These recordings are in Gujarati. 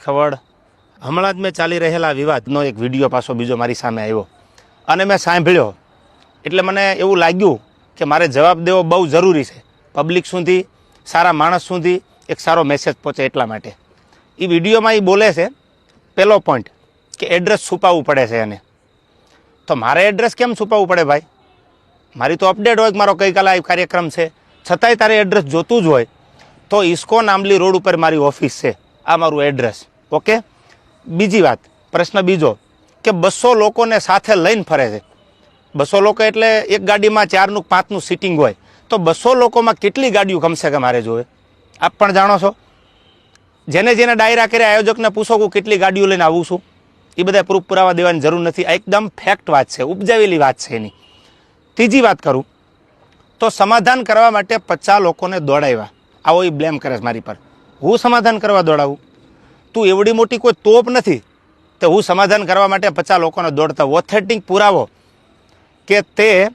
ખવડ હમણાં જ મેં ચાલી રહેલા વિવાદનો એક વિડીયો પાછો બીજો મારી સામે આવ્યો અને મેં સાંભળ્યો એટલે મને એવું લાગ્યું કે મારે જવાબ દેવો બહુ જરૂરી છે. પબ્લિક સુધી, સારા માણસ સુધી એક સારો મેસેજ પહોંચે એટલા માટે. એ વિડીયોમાં એ બોલે છે પહેલો પોઈન્ટ કે એડ્રેસ છુપાવવું પડે છે એને. તો મારે એડ્રેસ કેમ છુપાવવું પડે ભાઈ? મારી તો અપડેટ હોય કે મારો ગઈકાલે આ કાર્યક્રમ છે, છતાંય તારે એડ્રેસ જોતું જ હોય તો ઇસ્કોન આંબલી રોડ ઉપર મારી ઓફિસ છે, આ મારું એડ્રેસ. ઓકે. બીજી વાત, પ્રશ્ન બીજો કે 200 લોકોને સાથે લઈને ફરે છે. 200 લોકો એટલે એક ગાડીમાં 4નું 5નું સીટિંગ હોય તો 200 લોકોમાં કેટલી ગાડીઓ કમસે કમ મારે જોવે? આપ પણ જાણો છો. જેને જેને ડાયરા કર્યા આયોજકને પૂછો કે કેટલી ગાડીઓ લઈને આવું છું, એ બધા પ્રૂફ પુરાવા દેવાની જરૂર નથી. આ એકદમ ફેક્ટ વાત છે, ઉપજાવેલી વાત છે એની. ત્રીજી વાત કરું તો સમાધાન કરવા માટે 50 લોકોને દોડાવ્યા. આવો એ બ્લેમ કરે છે મારી પર. હું સમાધાન કરવા દોડાવું? તું એવડી મોટી કોઈ તોપ નથી તો હું સમાધાન કરવા માટે 50 લોકોને દોડતા. ઓથેન્ટિક પુરાવો કે તે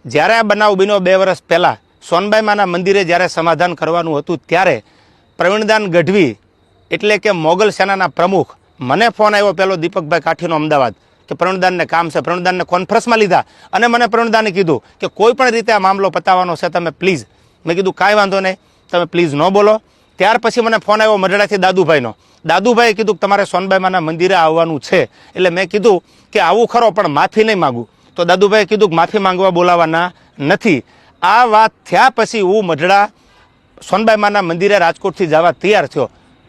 જ્યારે આ બનાવ બન્યો 2 વર્ષ પહેલાં સોનબાઈ માના મંદિરે જ્યારે સમાધાન કરવાનું હતું ત્યારે પ્રવીણદાન ગઢવી એટલે કે મોગલ સેનાના પ્રમુખ, મને ફોન આવ્યો પહેલો દીપકભાઈ કાઠીનો અમદાવાદ કે પ્રવીણદાનને કામ છે. પ્રવીણદાનને કોન્ફરન્સમાં લીધા અને મને પ્રવીણદાને કીધું કે કોઈ પણ રીતે આ મામલો પતાવવાનો છે, તમે પ્લીઝ. મેં કીધું કાંઈ વાંધો નહીં, તમે પ્લીઝ ન બોલો. ત્યાર પછી મને ફોન આવ્યો મઢડાથી દાદુભાઈનો. દાદુભાઈએ કીધું કે તમારે સોનબાઈ માના મંદિરે આવવાનું છે. એટલે મેં કીધું કે આવું ખરો પણ માફી નહીં માગું. તો દાદુભાઈએ કીધું કે માફી માંગવા બોલાવવાના નથી. આ વાત થયા પછી હું મઢડા સોનબાઈ માના મંદિરે રાજકોટથી જવા તૈયાર થયો.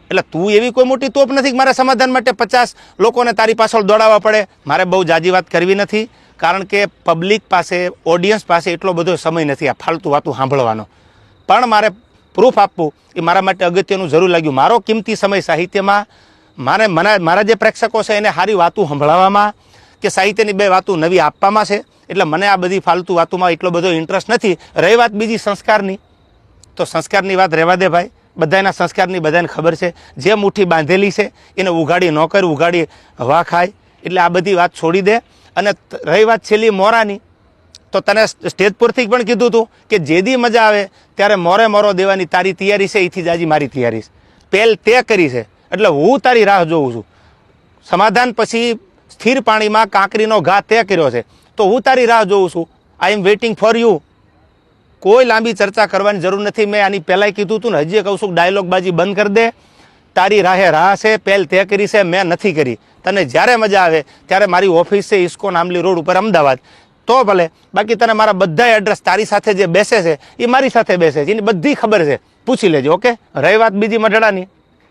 એટલે તું એવી કોઈ મોટી તોપ નથી કે મારે સમાધાન માટે 50 લોકોને તારી પાછળ દોડાવવા પડે. મારે બહુ જાજી વાત કરવી નથી, કારણ કે પબ્લિક પાસે, ઓડિયન્સ પાસે એટલો બધો સમય નથી આ ફાલતુ વાતું સાંભળવાનો. પણ મારે પ્રૂફ આપવું એ મારા માટે અગત્યનું જરૂર લાગ્યું. મારો કિંમતી સમય સાહિત્યમાં મારા જે પ્રેક્ષકો છે એને સારી વાતું સંભળાવવામાં કે સાહિત્યની 2 વાતું નવી આપવામાં છે. એટલે મને આ બધી ફાલતુ વાતોમાં એટલો બધો ઇન્ટરેસ્ટ નથી. રહી વાત બીજી સંસ્કારની, તો સંસ્કારની વાત રહેવા દે ભાઈ. બધાના સંસ્કારની બધાને ખબર છે. જે મુઠ્ઠી બાંધેલી છે એને ઉઘાડી ન કર, ઉઘાડી હવા ખાય. એટલે આ બધી વાત છોડી દે. અને રહી વાત છેલ્લી મોરાની, તો તને સ્ટેજ પરથી પણ કીધું હતું કે જેદી મજા આવે ત્યારે મોરો દેવાની તારી તૈયારી છે, એથી જ આજે મારી તૈયારી છે. પહેલ તે કરી છે એટલે હું તારી રાહ જોઉં છું. સમાધાન પછી સ્થિર પાણીમાં કાંકરીનો ઘા તે કર્યો છે તો હું તારી રાહ જોઉં છું. આઈ એમ વેઇટિંગ ફોર યુ. કોઈ લાંબી ચર્ચા કરવાની જરૂર નથી. મેં આની પહેલાંય કીધું હતું ને, હજી કહું છું, ડાયલોગબાજી બંધ કરી દે. તારી રાહે રાહ છે, પહેલ તે કરી છે, મેં નથી કરી. તને જ્યારે મજા આવે ત્યારે મારી ઓફિસ છે ઇસ્કોન આંબલી રોડ ઉપર અમદાવાદ, તો ભલે. બાકી તને મારા બધા એડ્રેસ તારી સાથે જે બેસે છે એ મારી સાથે બેસે છે, એની બધી ખબર છે, પૂછી લેજો. ઓકે. રહી વાત બીજી મઢડાની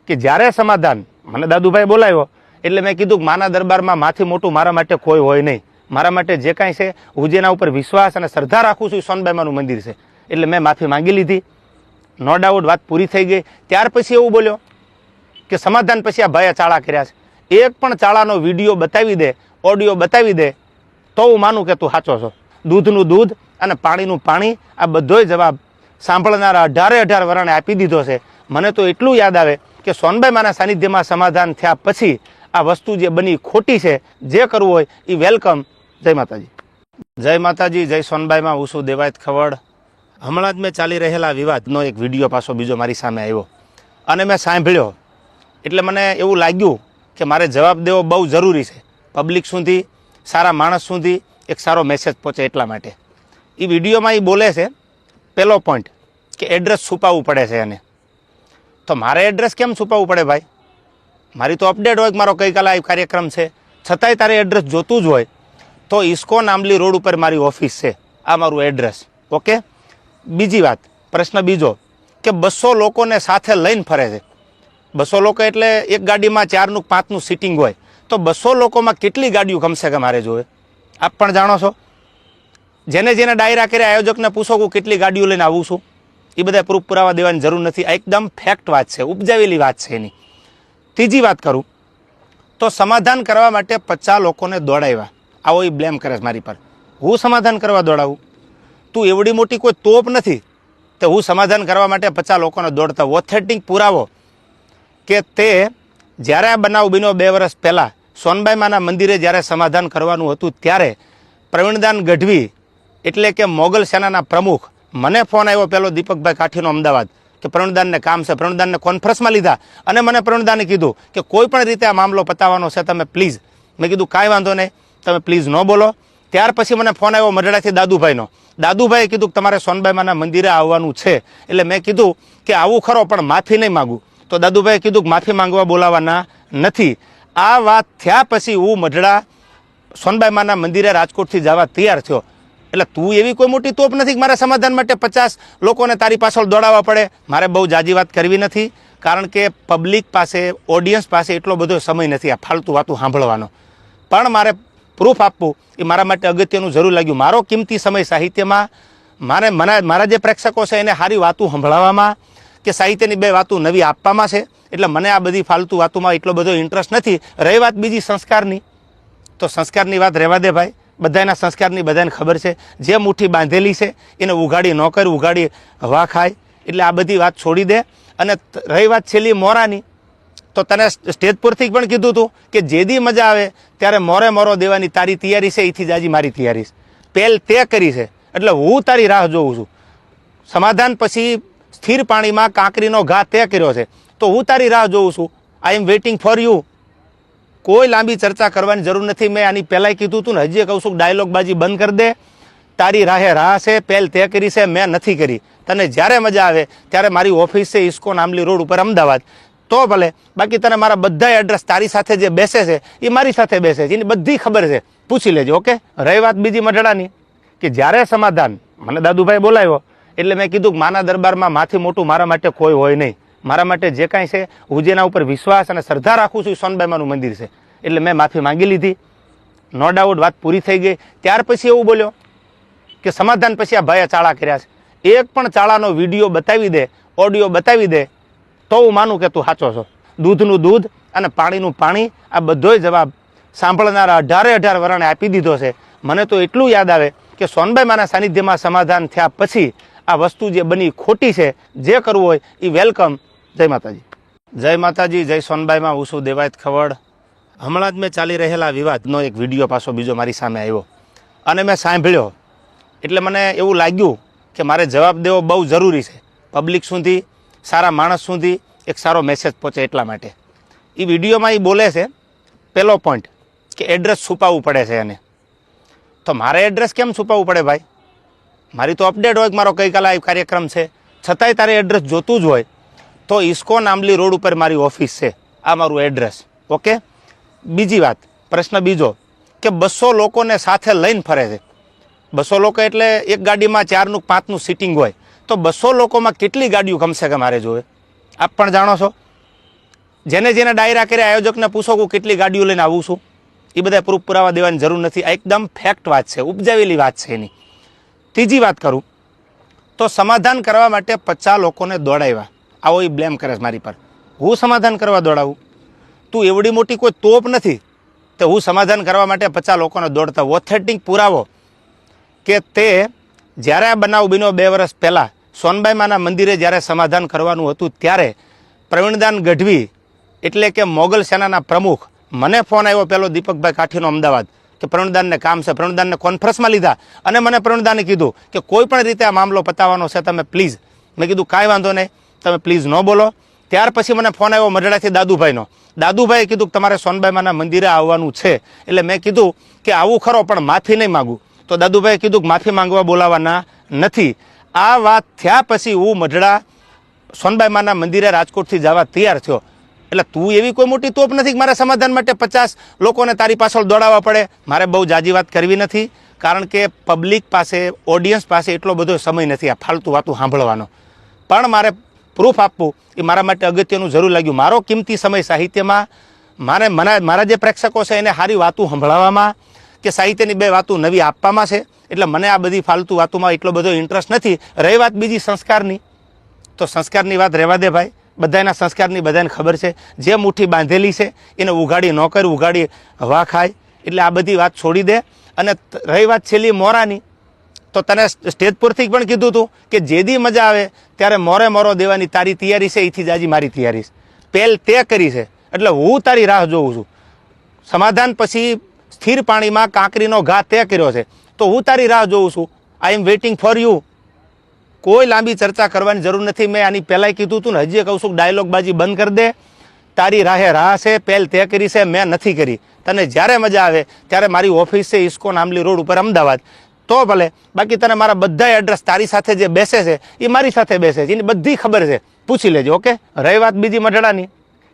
કે જ્યારે સમાધાન મને દાદુભાઈ બોલાવ્યો એટલે મેં કીધું કે માના દરબારમાં માથી મોટું મારા માટે કોઈ હોય નહીં. મારા માટે જે કાંઈ છે, હું જેના ઉપર વિશ્વાસ અને શ્રદ્ધા રાખું છું એ સોનબાઈમાનું મંદિર છે. એટલે મેં માફી માંગી લીધી. નો ડાઉટ વાત પૂરી થઈ ગઈ. ત્યાર પછી એવું બોલ્યો કે સમાધાન પછી આ ભાઈએ ચાળા કર્યા છે. એક પણ ચાળાનો વિડીયો બતાવી દે, ઓડિયો બતાવી દે તો હું માનું કે તું સાચો છો. દૂધનું દૂધ અને પાણીનું પાણી, આ બધોય જવાબ સાંભળનારા 18 વરણે આપી દીધો છે. મને તો એટલું યાદ આવે કે સોનબાઈ માના સાનિધ્યમાં સમાધાન થયા પછી આ વસ્તુ જે બની ખોટી છે, જે કરવું હોય એ વેલકમ. જય માતાજી. જય માતાજી, જય સોનબાઈમાં. હું છું દેવાયત ખવડ. હમણાં જ મેં ચાલી રહેલા વિવાદનો એક વિડીયો પાછો બીજો મારી સામે આવ્યો અને મેં સાંભળ્યો એટલે મને એવું લાગ્યું કે મારે જવાબ દેવો બહુ જરૂરી છે. પબ્લિક સુધી, સારા માણસ સુધી એક સારો મેસેજ પહોંચે એટલા માટે. એ વિડીયોમાં એ બોલે છે પહેલો પોઈન્ટ કે એડ્રેસ છુપાવવું પડે છે એને. તો મારે એડ્રેસ કેમ છુપાવવું પડે ભાઈ? મારી તો અપડેટ હોય કે મારો ગઈકાલે આ કાર્યક્રમ છે, છતાંય તારે એડ્રેસ જોતું જ હોય તો ઇસ્કોન આંબલી રોડ ઉપર મારી ઓફિસ છે, આ મારું એડ્રેસ. ઓકે. બીજી વાત, પ્રશ્ન બીજો કે 200 લોકોને સાથે લઈને ફરે છે. 200 લોકો એટલે એક ગાડીમાં 4નું 5નું સીટિંગ હોય તો 200 લોકોમાં કેટલી ગાડીઓ કમસે કમ મારે જોવે? આપ પણ જાણો છો. જેને જેને ડાયરા કર્યા આયોજકને પૂછો કે કેટલી ગાડીઓ લઈને આવું છું, એ બધા પ્રૂફ પુરાવા દેવાની જરૂર નથી. આ એકદમ ફેક્ટ વાત છે, ઉપજાવેલી વાત છે એની. ત્રીજી વાત કરું તો સમાધાન કરવા માટે 50 લોકોને દોડાવ્યા. આવો એ બ્લેમ કરે છે મારી પર. હું સમાધાન કરવા દોડાવું? તું એવડી મોટી કોઈ તોપ નથી તો હું સમાધાન કરવા માટે 50 લોકોને દોડતા. ઓથેન્ટિક પુરાવો કે તે જ્યારે આ બનાવ બન્યો 2 વર્ષ પહેલાં સોનબાઈ માના મંદિરે જ્યારે સમાધાન કરવાનું હતું ત્યારે પ્રવીણદાન ગઢવી એટલે કે મોગલ સેનાના પ્રમુખ, મને ફોન આવ્યો પહેલો દીપકભાઈ કાઠીનો અમદાવાદ કે પ્રણુદાનને કામ છે, પ્રણુદાનને કોન્ફરન્સમાં લીધા અને મને પ્રણુદાને કીધું કે કોઈ પણ રીતે આ મામલો પતાવવાનો છે, તમે પ્લીઝ. મેં કીધું કાંઈ વાંધો નહીં, તમે પ્લીઝ ન બોલો. ત્યાર પછી મને ફોન આવ્યો મઢડાથી દાદુભાઈનો. દાદુભાઈએ કીધું કે તમારે સોનબાઈમાના મંદિરે આવવાનું છે. એટલે મેં કીધું કે આવું ખરો પણ માફી નહીં માગું. તો દાદુભાઈએ કીધું કે માફી માંગવા બોલાવવાના નથી. આ વાત થયા પછી હું મઢડા સોનબાઈમાના મંદિરે રાજકોટથી જવા તૈયાર થયો. એટલે તું એવી કોઈ મોટી તોપ નથી કે મારા સમાધાન માટે 50 લોકોને તારી પાછળ દોડાવવા પડે. મારે બહુ જાજી વાત કરવી નથી, કારણ કે પબ્લિક પાસે, ઓડિયન્સ પાસે એટલો બધો સમય નથી આ ફાલતુ વાતું સાંભળવાનો. પણ મારે પ્રૂફ આપવું એ મારા માટે અગત્યનું જરૂર લાગ્યું. મારો કિંમતી સમય સાહિત્યમાં, મારા જે પ્રેક્ષકો છે એને સારી વાતું સંભળાવવામાં કે સાહિત્યની 2 વાતું નવી આપવામાં છે. એટલે મને આ બધી ફાલતુ વાતોમાં એટલો બધો ઇન્ટરેસ્ટ નથી. રહી વાત બીજી સંસ્કારની, તો સંસ્કારની વાત રહેવા દે ભાઈ. બધાના સંસ્કારની બધાને ખબર છે. જે મુઠ્ઠી બાંધેલી છે એને ઉઘાડી ન કર, ઉઘાડી હવા ખાય. એટલે આ બધી વાત છોડી દે. અને રહી વાત છેલ્લી મોરાની, તો તને સ્ટેજ પરથી પણ કીધું હતું કે જેદી મજા આવે ત્યારે મોરે મોરો દેવાની તારી તૈયારી છે, એથી જાજી મારી તૈયારી છે. પહેલ તે કરી છે, એટલે હું તારી રાહ જોઉં છું. સમાધાન પછી સ્થિર પાણીમાં કાંકરીનો ઘા તે કર્યો છે, તો હું તારી રાહ જોઉં છું. આઈ એમ વેઇટિંગ ફોર યુ. કોઈ લાંબી ચર્ચા કરવાની જરૂર નથી. મેં આની પહેલાંય કીધું હતું ને, હજી કહું છું, ડાયલોગબાજી બંધ કરી દે. તારી રાહે રાહ છે, પહેલ તે કરી છે, મેં નથી કરી. તને જ્યારે મજા આવે ત્યારે મારી ઓફિસ છે ઇસ્કોન આંબલી રોડ ઉપર અમદાવાદ, તો ભલે. બાકી તને મારા બધા એડ્રેસ, તારી સાથે જે બેસે છે એ મારી સાથે બેસે છે, એની બધી ખબર છે, પૂછી લેજો. ઓકે. રહી વાત બીજી મઢડાની, કે જ્યારે સમાધાન મને દાદુભાઈ બોલાવ્યો એટલે મેં કીધું કે માના દરબારમાં માથી મોટું મારા માટે કોઈ હોય નહીં. મારા માટે જે કાંઈ છે, હું જેના ઉપર વિશ્વાસ અને શ્રદ્ધા રાખું છું એ સોનબાઈમાનું મંદિર છે. એટલે મેં માફી માંગી લીધી. નો ડાઉટ વાત પૂરી થઈ ગઈ. ત્યાર પછી એવું બોલ્યો કે સમાધાન પછી આ ભાઈએ ચાળા કર્યા છે. એક પણ ચાળાનો વિડીયો બતાવી દે, ઓડિયો બતાવી દે, તો હું માનું કે તું સાચો છો. દૂધનું દૂધ અને પાણીનું પાણી, આ બધોય જવાબ સાંભળનારા 18 વરણે આપી દીધો છે. મને તો એટલું યાદ આવે કે સોનબાઈમાના સાનિધ્યમાં સમાધાન થયા પછી આ વસ્તુ જે બની ખોટી છે. જે કરવું હોય એ વેલકમ. જય માતાજી. જય માતાજી, જય સોનબાઈમાં. હું છું દેવાયત ખવડ. હમણાં જ મેં ચાલી રહેલા વિવાદનો એક વિડીયો પાછો બીજો મારી સામે આવ્યો અને મેં સાંભળ્યો. એટલે મને એવું લાગ્યું કે મારે જવાબ દેવો બહુ જરૂરી છે. પબ્લિક સુધી, સારા માણસ સુધી એક સારો મેસેજ પહોંચે એટલા માટે. એ વિડીયોમાં એ બોલે છે, પહેલો પોઈન્ટ, કે એડ્રેસ છુપાવવું પડે છે એને. તો મારે એડ્રેસ કેમ છુપાવવું પડે ભાઈ? મારી તો અપડેટ હોય કે મારો ગઈકાલે આ કાર્યક્રમ છે, છતાંય તારે એડ્રેસ જોતું જ હોય તો ઇસ્કોન આંબલી રોડ ઉપર મારી ઓફિસ છે, આ મારું એડ્રેસ. ઓકે. બીજી વાત, પ્રશ્ન બીજો, કે 200 લોકોને સાથે લઈને ફરે છે. 200 લોકો એટલે એક ગાડીમાં 4નું 5નું સિટિંગ હોય, તો 200 લોકોમાં કેટલી ગાડીઓ કમસે કમ મારે જોવે? આપ પણ જાણો છો. જેને ડાયરા કર્યા આયોજકને પૂછો કે કેટલી ગાડીઓ લઈને આવું છું, એ બધા પ્રૂફ પુરાવા દેવાની જરૂર નથી. આ એકદમ ફેક્ટ વાત છે, ઉપજાવેલી વાત છે એની. ત્રીજી વાત કરું તો સમાધાન કરવા માટે 50 લોકોને દોડાવ્યા. આવો એ બ્લેમ કરે છે મારી પર. હું સમાધાન કરવા દોડાવું? તું એવડી મોટી કોઈ તોપ નથી તો હું સમાધાન કરવા માટે 50 લોકોને દોડતા. ઓથેન્ટિક પુરાવો કે તે જ્યારે આ બનાવ બન્યો 2 વર્ષ પહેલાં સોનબાઈમાના મંદિરે જ્યારે સમાધાન કરવાનું હતું ત્યારે પ્રવીણદાન ગઢવી એટલે કે મોગલ સેનાના પ્રમુખ, મને ફોન આવ્યો પેલો દીપકભાઈ કાઠીનો અમદાવાદ, કે પ્રણુદાનને કામ છે, પ્રણુદાનને કોન્ફરન્સમાં લીધા અને મને પ્રણુદાને કીધું કે કોઈ પણ રીતે આ મામલો પતાવવાનો છે, તમે પ્લીઝ. મેં કીધું કાંઈ વાંધો નહીં, તમે પ્લીઝ ન બોલો. ત્યાર પછી મને ફોન આવ્યો મઢડાથી દાદુભાઈનો. દાદુભાઈએ કીધું કે તમારે સોનબાઈમાના મંદિરે આવવાનું છે. એટલે મેં કીધું કે આવું ખરો પણ માફી નહીં માગું. તો દાદુભાઈએ કીધું કે માફી માંગવા બોલાવવાના નથી. આ વાત થયા પછી હું મઢડા સોનબાઈમાના મંદિરે રાજકોટથી જવા તૈયાર થયો. એટલે તું એવી કોઈ મોટી તોપ નથી કે મારા સમાધાન માટે 50 લોકોને તારી પાછળ દોડાવવા પડે. મારે બહુ જાજી વાત કરવી નથી, કારણ કે પબ્લિક પાસે, ઓડિયન્સ પાસે એટલો બધો સમય નથી આ ફાલતુ વાતું સાંભળવાનો. પણ મારે પ્રૂફ આપવું એ મારા માટે અગત્યનું જરૂર લાગ્યું. મારો કિંમતી સમય સાહિત્યમાં, મારા જે પ્રેક્ષકો છે એને સારી વાતું સંભળાવવામાં કે સાહિત્યની 2 વાતું નવી આપવામાં છે. એટલે મને આ બધી ફાલતુ વાતોમાં એટલો બધો ઇન્ટરેસ્ટ નથી. રહી વાત બીજી સંસ્કારની, તો સંસ્કારની વાત રહેવા દે ભાઈ. બધાના સંસ્કારની બધાને ખબર છે. જે મુઠ્ઠી બાંધેલી છે એને ઉઘાડી ન કર, ઉઘાડી હવા ખાય. એટલે આ બધી વાત છોડી દે. અને રહી વાત છેલ્લી મોરાની, તો તને સ્ટેજ પરથી પણ કીધું હતું કે જેદી મજા આવે ત્યારે મોરે મોરો દેવાની તારી તૈયારી છે, એથી જાજી મારી તૈયારી છે. પહેલ તે કરી છે, એટલે હું તારી રાહ જોઉં છું. સમાધાન પછી સ્થિર પાણીમાં કાંકરીનો ઘા તે કર્યો છે, તો હું તારી રાહ જોઉં છું. આઈ એમ વેઇટિંગ ફોર યુ. કોઈ લાંબી ચર્ચા કરવાની જરૂર નથી. મેં આની પહેલાંય કીધું હતું ને, હજી કહું છું, ડાયલોગબાજી બંધ કરી દે. તારી રાહે રાહ છે, પહેલ તે કરી છે, મેં નથી કરી. તને જ્યારે મજા આવે ત્યારે મારી ઓફિસ છે ઇસ્કોન આંબલી રોડ ઉપર અમદાવાદ, તો ભલે. બાકી તને મારા બધા એડ્રેસ તારી સાથે જે બેસે છે એ મારી સાથે બેસે છે, એની બધી ખબર છે, પૂછી લેજો. ઓકે. રહી વાત બીજી મઢડાની,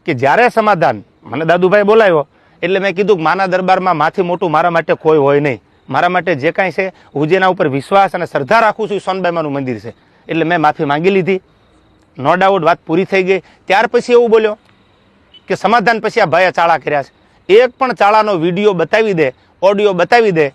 કે જ્યારે સમાધાન મને દાદુભાઈ બોલાવ્યો એટલે મેં કીધું કે માના દરબારમાં માથી મોટું મારા માટે કોઈ હોય નહીં. મારા માટે જે કાંઈ છે, હું જેના ઉપર વિશ્વાસ અને શ્રદ્ધા રાખું છું એ સોનબાઈમાનું મંદિર છે. એટલે મેં માફી માંગી લીધી. નો ડાઉટ વાત પૂરી થઈ ગઈ. ત્યાર પછી એવું બોલ્યો કે સમાધાન પછી આ ભાઈએ ચાળા કર્યા છે. એક પણ ચાળાનો વિડીયો બતાવી દે, ઓડિયો બતાવી દે,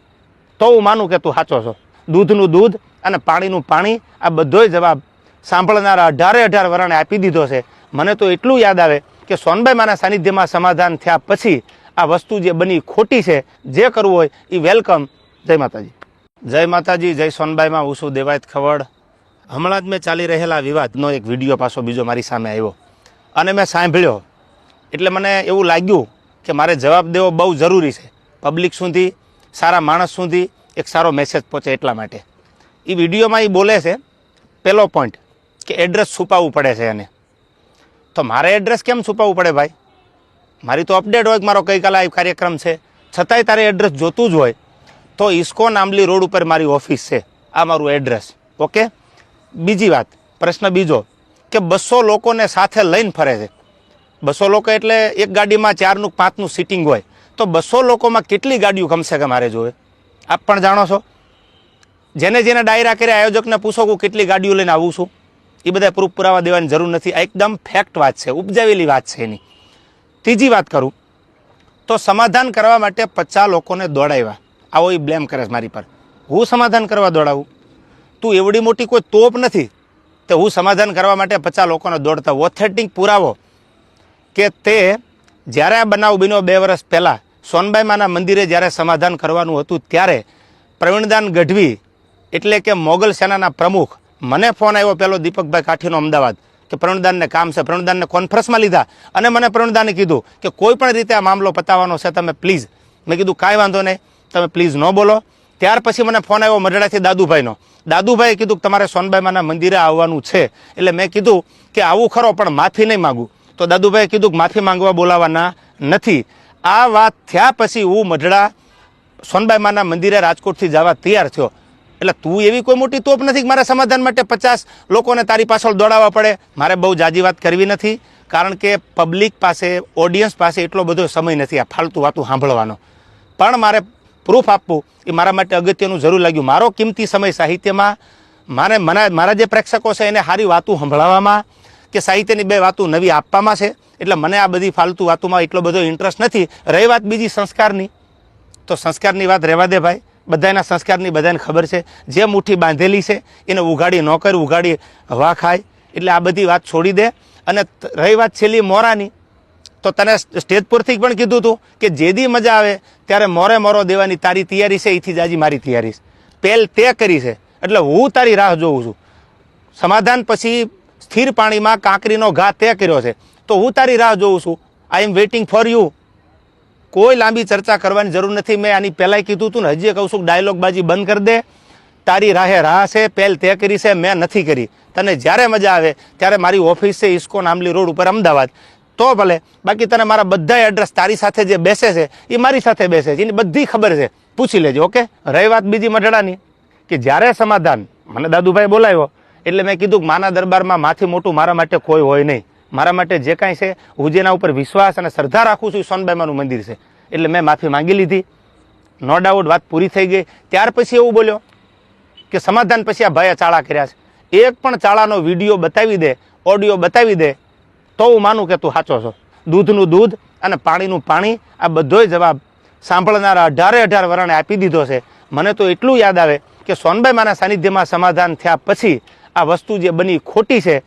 તો હું માનું કે તું સાચો છો. દૂધનું દૂધ અને પાણીનું પાણી, આ બધોય જવાબ સાંભળનારા 18 વરાણે આપી દીધો છે. મને તો એટલું યાદ આવે કે સોનબાઈમાના સાનિધ્યમાં સમાધાન થયા પછી આ વસ્તુ જે બની ખોટી છે. જે કરવું હોય એ વેલકમ. જય માતાજી. જય માતાજી, જય સોનબાઈમાં. હું છું દેવાયત ખવડ. હમણાં જ મેં ચાલી રહેલા વિવાદનો એક વિડીયો પાછો બીજો મારી સામે આવ્યો અને મેં સાંભળ્યો એટલે મને એવું લાગ્યું કે મારે જવાબ દેવો બહુ જરૂરી છે. પબ્લિક સુધી, સારા માણસ સુધી એક સારો મેસેજ પહોંચે એટલા માટે. એ વિડીયોમાં એ બોલે છે, પહેલો પોઈન્ટ, કે એડ્રેસ છુપાવવું પડે છે એને. તો મારે એડ્રેસ કેમ છુપાવવું પડે ભાઈ? મારી તો અપડેટ હોય કે મારો ગઈકાલે આ કાર્યક્રમ છે, છતાંય તારે એડ્રેસ જોતું જ હોય તો ઇસ્કોન આંબલી રોડ ઉપર મારી ઓફિસ છે, આ મારું એડ્રેસ. ઓકે. બીજી વાત, પ્રશ્ન બીજો, કે 200 લોકોને સાથે લઈને ફરે છે. 200 લોકો એટલે એક ગાડીમાં 4નું 5નું સીટિંગ હોય, તો 200 લોકોમાં કેટલી ગાડીઓ કમસે કમ મારે જોવે? આપ પણ જાણો છો. જેને જેને ડાયરા કર્યા આયોજકને પૂછો કે કેટલી ગાડીઓ લઈને આવું છું, એ બધા પ્રૂફ પુરાવા દેવાની જરૂર નથી. આ એકદમ ફેક્ટ વાત છે, ઉપજાવેલી વાત છે એની. ત્રીજી વાત કરું તો સમાધાન કરવા માટે 50 લોકોને દોડાવ્યા. આવો એ બ્લેમ કરે છે મારી પર. હું સમાધાન કરવા દોડાવું? તું એવડી મોટી કોઈ તોપ નથી તો હું સમાધાન કરવા માટે 50 લોકોને દોડતા. ઓથેન્ટિક પુરાવો કે તે જ્યારે આ બનાવ બન્યો 2 વર્ષ પહેલાં સોનબાઈમાના મંદિરે જ્યારે સમાધાન કરવાનું હતું ત્યારે પ્રવીણદાન ગઢવી એટલે કે મોગલ સેનાના પ્રમુખ, મને ફોન આવ્યો પહેલો દીપકભાઈ કાઠીનો અમદાવાદ કે પ્રવીણદાનને કામ છે. પ્રવીણદાનને કોન્ફરન્સમાં લીધા અને મને પ્રવીણદાને કીધું કે કોઈ પણ રીતે આ મામલો પતાવવાનો છે, તમે પ્લીઝ. મેં કીધું કાંઈ વાંધો નહીં, તમે પ્લીઝ ન બોલો. ત્યાર પછી મને ફોન આવ્યો મઢડાથી દાદુભાઈનો. દાદુભાઈએ કીધું કે તમારે સોનબાઈમાના મંદિરે આવવાનું છે. એટલે મેં કીધું કે આવું ખરો પણ માફી નહીં માગું. તો દાદુભાઈએ કીધું કે માફી માંગવા બોલાવાના નથી. આ વાત થયા પછી હું મઢડા સોનબાઈમાના મંદિરે રાજકોટથી જવા તૈયાર થયો. એટલે તું એવી કોઈ મોટી તોપ નથી કે મારે સમાધાન માટે 50 લોકોને તારી પાછળ દોડાવવા પડે. મારે બહુ જાજી વાત કરવી નથી, કારણ કે પબ્લિક પાસે, ઓડિયન્સ પાસે એટલો બધો સમય નથી આ ફાલતુ વાતું સાંભળવાનો. પણ મારે પ્રૂફ આપવું એ મારા માટે અગત્યનું જરૂર લાગ્યું. મારો કિંમતી સમય સાહિત્યમાં, મારા જે પ્રેક્ષકો છે એને સારી વાતું સંભળાવવામાં કે સાહિત્યની 2 વાતું નવી આપવામાં છે. એટલે મને આ બધી ફાલતુ વાતોમાં એટલો બધો ઇન્ટરેસ્ટ નથી. રહી વાત બીજી સંસ્કારની, તો સંસ્કારની વાત રહેવા દે ભાઈ. બધાના સંસ્કારની બધાને ખબર છે. જે મુઠ્ઠી બાંધેલી છે એને ઉઘાડી ન કર, ઉઘાડી હવા ખાય. એટલે આ બધી વાત છોડી દે. અને રહી વાત છેલ્લી મોરાની, તો તને સ્ટેજ પરથી પણ કીધું હતું કે જેદી મજા આવે ત્યારે મોરો દેવાની તારી તૈયારી છે, એથી જ આજે મારી તૈયારી છે. પહેલ તે કરી છે એટલે હું તારી રાહ જોઉં છું. સમાધાન પછી સ્થિર પાણીમાં કાંકરીનો ઘા તે કર્યો છે, તો હું તારી રાહ જોઉં છું. આઈ એમ વેઇટિંગ ફોર યુ. કોઈ લાંબી ચર્ચા કરવાની જરૂર નથી. મેં આની પહેલાંય કીધું હતું ને, હજી કહું છું, ડાયલોગબાજી બંધ કરી દે. તારી રાહે રાહ છે, પહેલ તે કરી છે, મેં નથી કરી. તને જ્યારે મજા આવે ત્યારે મારી ઓફિસ છે ઇસ્કોન આંબલી રોડ ઉપર અમદાવાદ, તો ભલે. બાકી તને મારા બધા એડ્રેસ તારી સાથે જે બેસે છે એ મારી સાથે બેસે છે, એની બધી ખબર છે, પૂછી લેજો. ઓકે. રહી વાત બીજી મઢડાની, કે જ્યારે સમાધાન મને દાદુભાઈ બોલાવ્યો એટલે મેં કીધું કે માના દરબારમાં માથી મોટું મારા માટે કોઈ હોય નહીં. મારા માટે જે કાંઈ છે, હું જેના ઉપર વિશ્વાસ અને શ્રદ્ધા રાખું છું એ સોનબાઈમાનું મંદિર છે. એટલે મેં માફી માંગી લીધી. નો ડાઉટ વાત પૂરી થઈ ગઈ. ત્યાર પછી એવું બોલ્યો કે સમાધાન પછી આ ભાઈએ ચાળા કર્યા છે. એક પણ ચાળાનો વિડીયો બતાવી દે, ઓડિયો બતાવી દે, તો હું માનું કે તું સાચો છો. દૂધનું દૂધ અને પાણીનું પાણી, આ બધોય જવાબ સાંભળનારા 18 વરાણે આપી દીધો છે. મને તો એટલું યાદ આવે કે સોનબાઈમાના સાનિધ્યમાં સમાધાન થયા પછી આ વસ્તુ જે બની ખોટી છે.